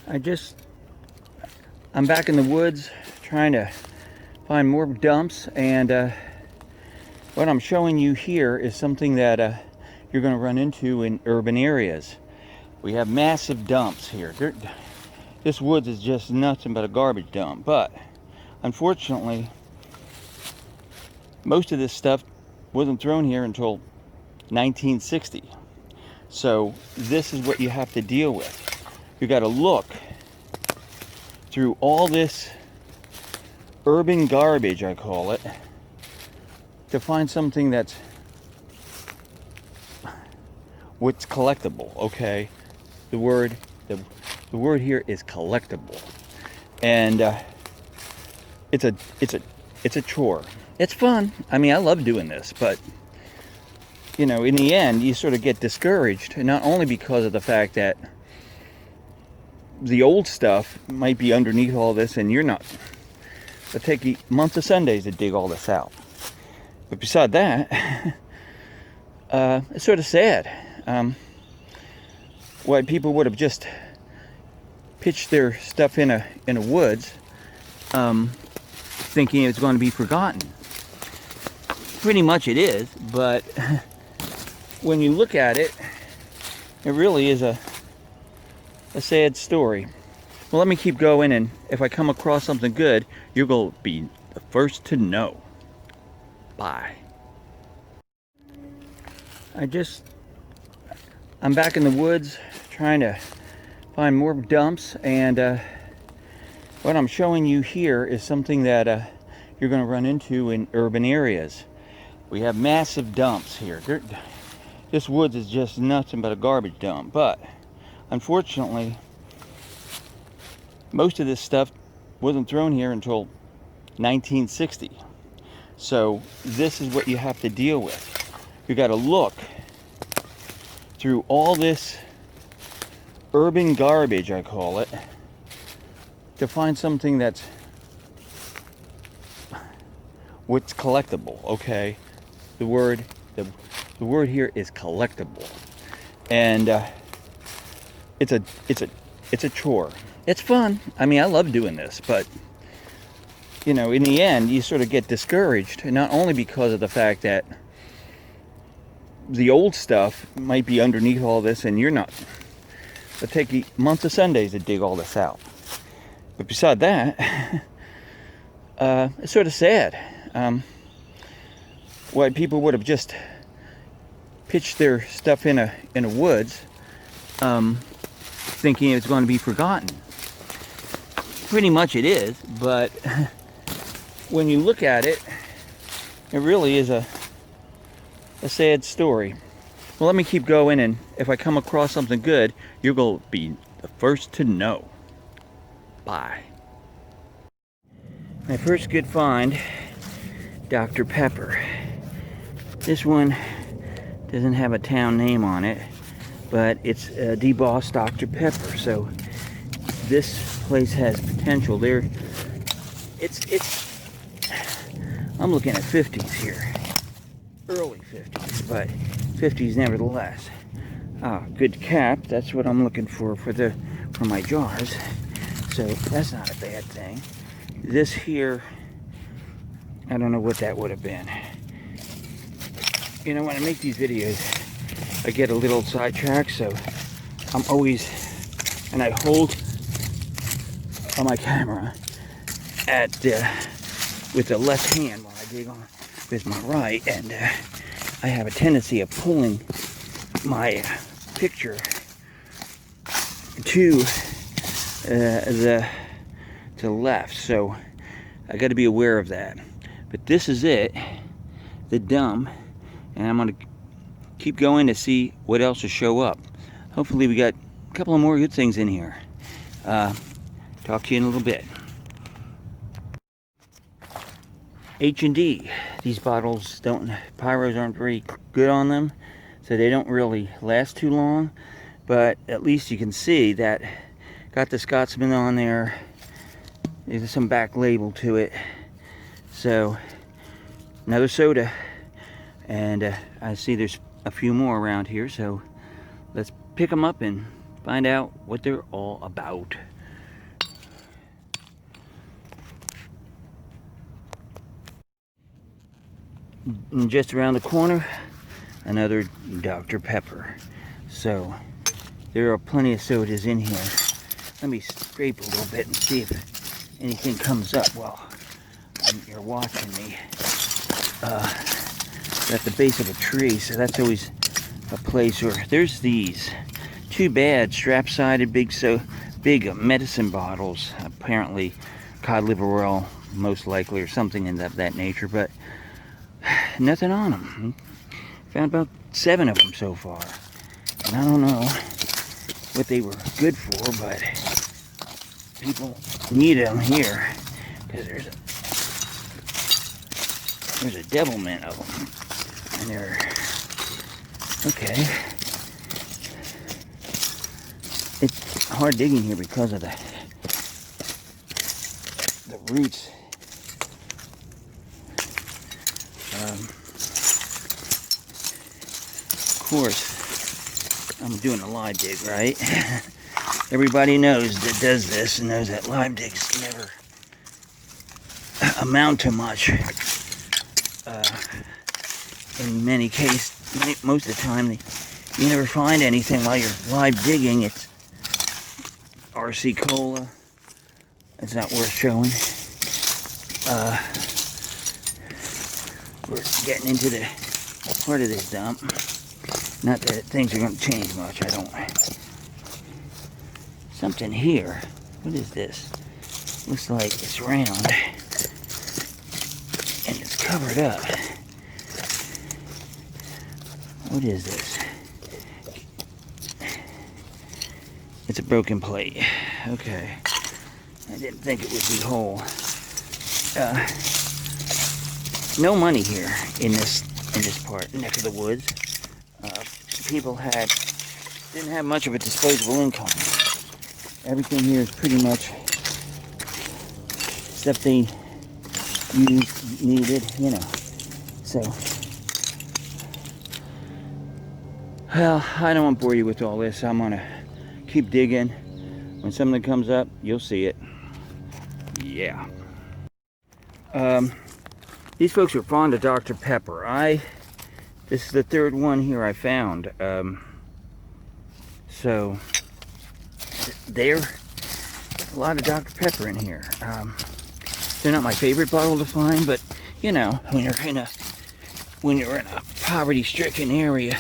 I'm back in the woods trying to find more dumps, and what I'm showing you here is something that you're going to run into in urban areas. We have massive dumps here. This woods is just nothing but a garbage dump, but unfortunately most of this stuff wasn't thrown here until 1960. So this is what you have to deal with. You got to look through all this urban garbage, I call it, to find something that's what's collectible. Okay, the word here is collectible, and it's a chore. It's fun. I mean, I love doing this, but you know, in the end, you sort of get discouraged, not only because of the fact that the old stuff might be underneath all this, and you're not. It'll take you months of Sundays to dig all this out. But beside that, it's sort of sad. Why people would have just pitched their stuff in a woods, thinking it's going to be forgotten. Pretty much it is, but when you look at it, it really is a sad story. Well, let me keep going, and if I come across something good, you're going to be the first to know. Bye. I'm back in the woods trying to find more dumps, and what I'm showing you here is something that you're going to run into in urban areas. We have massive dumps here. This woods is just nothing but a garbage dump, but unfortunately most of this stuff wasn't thrown here until 1960. So this is what you have to deal with. You got to look through all this urban garbage, I call it, to find something that's what's collectible. Okay, the word here is collectible, and it's a chore. It's fun. I mean, I love doing this, but you know, in the end, you sort of get discouraged, not only because of the fact that the old stuff might be underneath all this, and you're not. It'll take you months of Sundays to dig all this out. But beside that, it's sort of sad. Why people would have just pitched their stuff in a woods, thinking it's going to be forgotten. Pretty much it is, but when you look at it, it really is a sad story. Well, let me keep going, and if I come across something good, you're going to be the first to know. Bye. My first good find, Dr. Pepper. This one doesn't have a town name on it, but it's debossed Dr. Pepper, so this place has potential. I'm looking at 50s here, early 50s, but 50s nevertheless. Good cap. That's what I'm looking for my jars. So that's not a bad thing. This here, I don't know what that would have been. You know, when I make these videos, I get a little sidetracked, so I'm always, and I hold on my camera with the left hand while I dig on with my right, and I have a tendency of pulling my picture to the left, so I got to be aware of that. But this is it, the dump, and I'm going to keep going to see what else will show up. Hopefully we got a couple of more good things in here. Talk to you in a little bit. H&D. These bottles pyros aren't very good on them, so they don't really last too long, but at least you can see that got the Scotsman on there. There's some back label to it. So another soda, and I see there's a few more around here, so let's pick them up and find out what they're all about. And just around the corner, another Dr. Pepper. So there are plenty of sodas in here. Let me scrape a little bit and see if anything comes up while you're watching me. At the base of a tree, so that's always a place where there's these. Too bad, strap-sided big medicine bottles. Apparently cod liver oil, most likely, or something in that nature, but nothing on them. Found about 7 of them so far. And I don't know what they were good for, but people need them here because there's a devilment of them. And they're okay. It's hard digging here because of the roots. Of course, I'm doing a live dig, right? Everybody knows that does this and knows that live digs never amount to much. In many cases, most of the time, you never find anything while you're live digging. It's RC Cola. It's not worth showing. We're getting into the part of this dump. Not that things are going to change much. I don't. Something here. What is this? Looks like it's round. And it's covered up. What is this? It's a broken plate. Okay. I didn't think it would be whole. No money here in this part, neck of the woods. People didn't have much of a disposable income. Everything here is pretty much stuff they needed, you know. So, well, I don't want to bore you with all this. I'm gonna keep digging. When something comes up, you'll see it. Yeah. These folks are fond of Dr. Pepper. This is the third one here I found. So there's a lot of Dr. Pepper in here. They're not my favorite bottle to find, but you know, when you're in a poverty-stricken area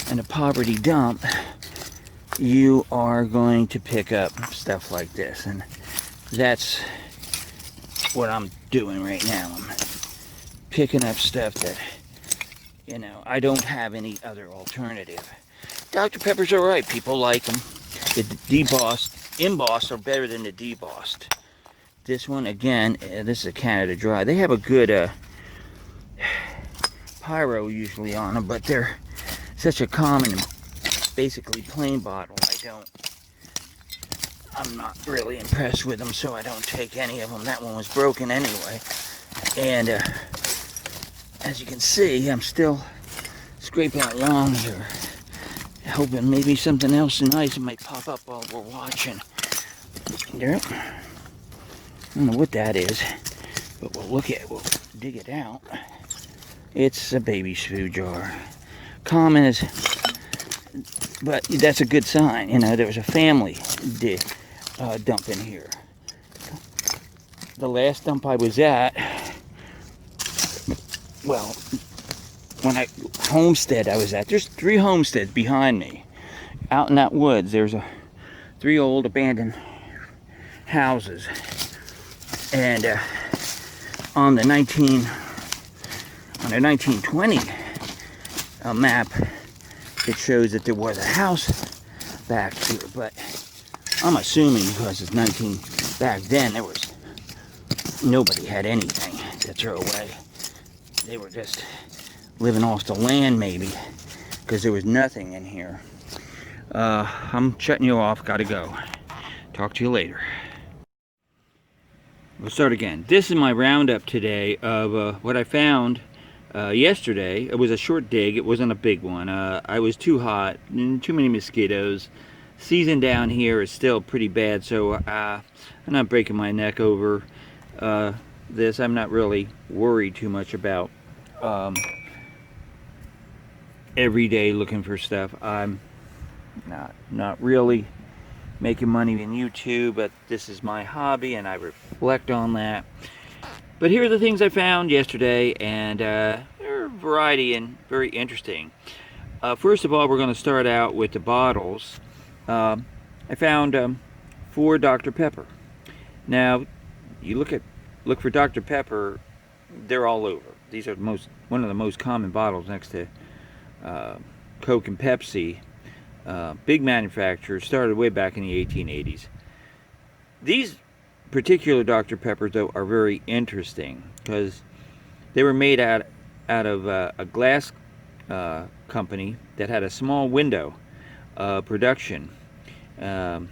and a poverty dump, you are going to pick up stuff like this, and that's what I'm doing right now. I'm picking up stuff that, you know, I don't have any other alternative. Dr. Pepper's alright, people like them. The embossed are better than the debossed. This one, again, this is a Canada Dry. They have a good pyro usually on them, but they're such a common, basically plain bottle. I'm not really impressed with them, so I don't take any of them. That one was broken anyway. And as you can see, I'm still scraping along here, hoping maybe something else nice might pop up while we're watching. There. I don't know what that is, but we'll dig it out. It's a baby's food jar. Common as, but that's a good sign. You know, there was a family dump in here. The last dump I was at, well, homestead I was at, there's 3 homesteads behind me. Out in that woods, there's 3 old abandoned houses. And on the 1920 map, it shows that there was a house back here, but I'm assuming because it's back then, there was nobody had anything to throw away. They were just living off the land, maybe, because there was nothing in here. I'm shutting you off. Gotta go. Talk to you later. We'll start again. This is my roundup today of what I found yesterday. It was a short dig. It wasn't a big one. I was too hot, too many mosquitoes. Season down here is still pretty bad, so I'm not breaking my neck over this. I'm not really worried too much about every day looking for stuff. I'm not really making money in YouTube, but this is my hobby and I reflect on that. But here are the things I found yesterday, and they're a variety and very interesting. First of all, we're going to start out with the bottles. I found 4 Dr. Pepper. Now, you look for Dr. Pepper, they're all over. These are one of the most common bottles next to Coke and Pepsi. Big manufacturers, started way back in the 1880s. These particular Dr. Peppers, though, are very interesting because they were made out of a glass company that had a small window production from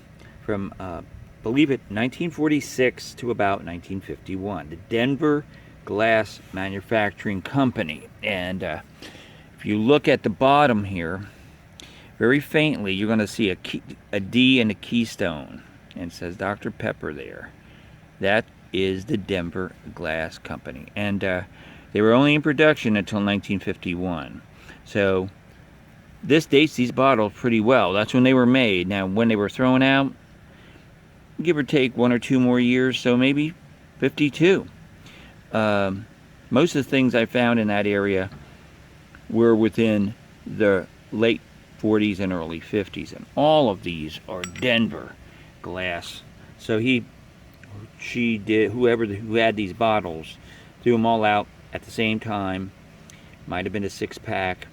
believe it 1946 to about 1951. The Denver Glass Manufacturing Company. And if you look at the bottom here, very faintly, you're going to see a D and a keystone, and it says Dr. Pepper there. That is the Denver Glass Company, and they were only in production until 1951. So this dates these bottles pretty well. That's when they were made. Now, when they were thrown out, give or take 1 or 2 more years, so maybe 52. Most of the things I found in that area were within the late 40s and early 50s, and all of these are Denver Glass. So who had these bottles, threw them all out at the same time. Might have been a 6-pack.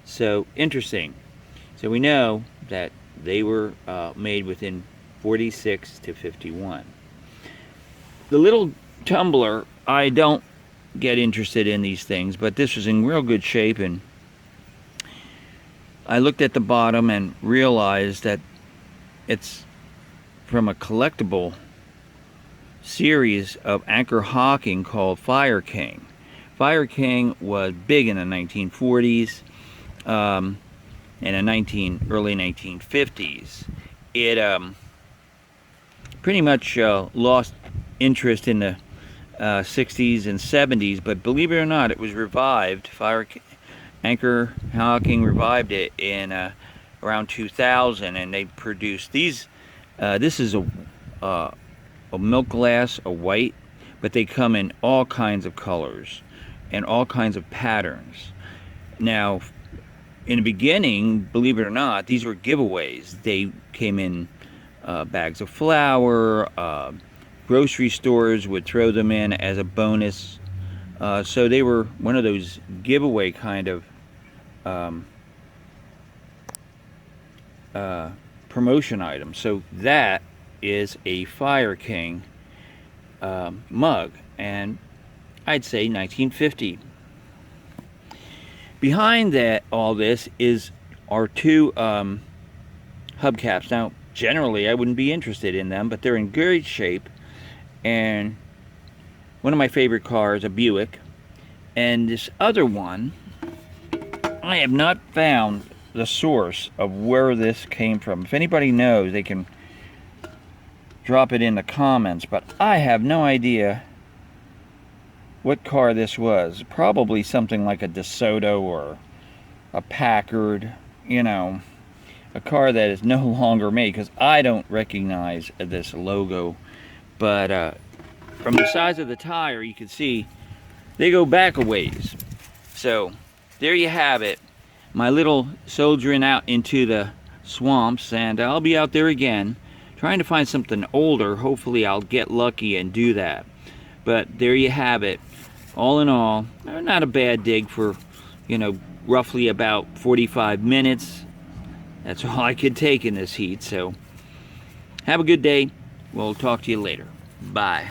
So interesting. So we know that they were made within 46 to 51. The little tumbler, I don't get interested in these things, but this was in real good shape, and I looked at the bottom and realized that it's from a collectible series of Anchor Hawking called Fire King. Fire King was big in the 1940s and the early 1950s. It pretty much lost interest in the 60s and 70s, but believe it or not, it was revived. Anchor Hawking revived it in around 2000, and they produced these. This is a milk glass, a white, but they come in all kinds of colors and all kinds of patterns. Now, in the beginning, believe it or not, these were giveaways. They came in bags of flour. Grocery stores would throw them in as a bonus. So they were one of those giveaway kind of promotion items. So that is a Fire King mug, and I'd say 1950. Behind that, all this are 2 hubcaps. Now, generally, I wouldn't be interested in them, but they're in great shape. And one of my favorite cars, a Buick, and this other one, I have not found the source of where this came from. If anybody knows, they can drop it in the comments, but I have no idea what car this was. Probably something like a DeSoto or a Packard, you know, a car that is no longer made, because I don't recognize this logo. But from the size of the tire, you can see they go back a ways. So there you have it, my little soldiering out into the swamps, and I'll be out there again trying to find something older. Hopefully I'll get lucky and do that. But there you have it. All in all, not a bad dig for, you know, roughly about 45 minutes. That's all I could take in this heat. So have a good day. We'll talk to you later. Bye.